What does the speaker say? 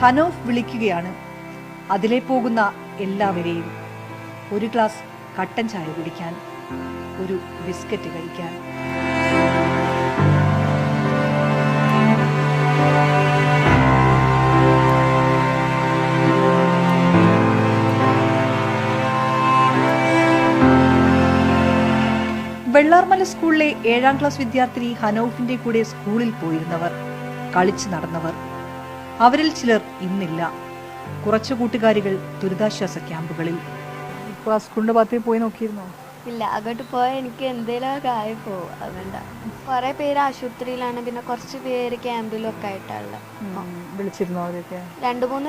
ഹനോഫ് വിളിക്കുകയാണ് അതിലെ പോകുന്ന എല്ലാവരെയും ഒരു ഗ്ലാസ് കട്ടൻ ചായ കുടിക്കാൻ, ഒരു ബിസ്ക്കറ്റ് കഴിക്കാൻ. വെള്ളാർമല സ്കൂളിലെ 7ാം ക്ലാസ് വിദ്യാർത്ഥിനി ഹനൌഫിന്റെ കൂടെ സ്കൂളിൽ പോയിരുന്നവർ, കളിച്ചു നടന്നവർ, അവരിൽ ചിലർ ഇന്നില്ല. കുറച്ചു കൂട്ടുകാരികൾ ദുരിതാശ്വാസ ക്യാമ്പുകളിൽ. ഇപ്പൊ ആ സ്കൂളിന്റെ ഭാഗത്തേക്ക് പോയി നോക്കിയിരുന്നോ? ഇല്ല, അങ്ങോട്ട് പോയാൽ എനിക്ക് എന്തെങ്കിലും ആയി പോകും. അതുകൊണ്ടാ. കുറെ പേര് ആശുപത്രിയിലാണ്, പിന്നെ കുറച്ച് പേര് ക്യാമ്പിലൊക്കെ ആയിട്ടുള്ള. വിളിച്ചിരുന്നോ അവരൊക്കെ? 2-3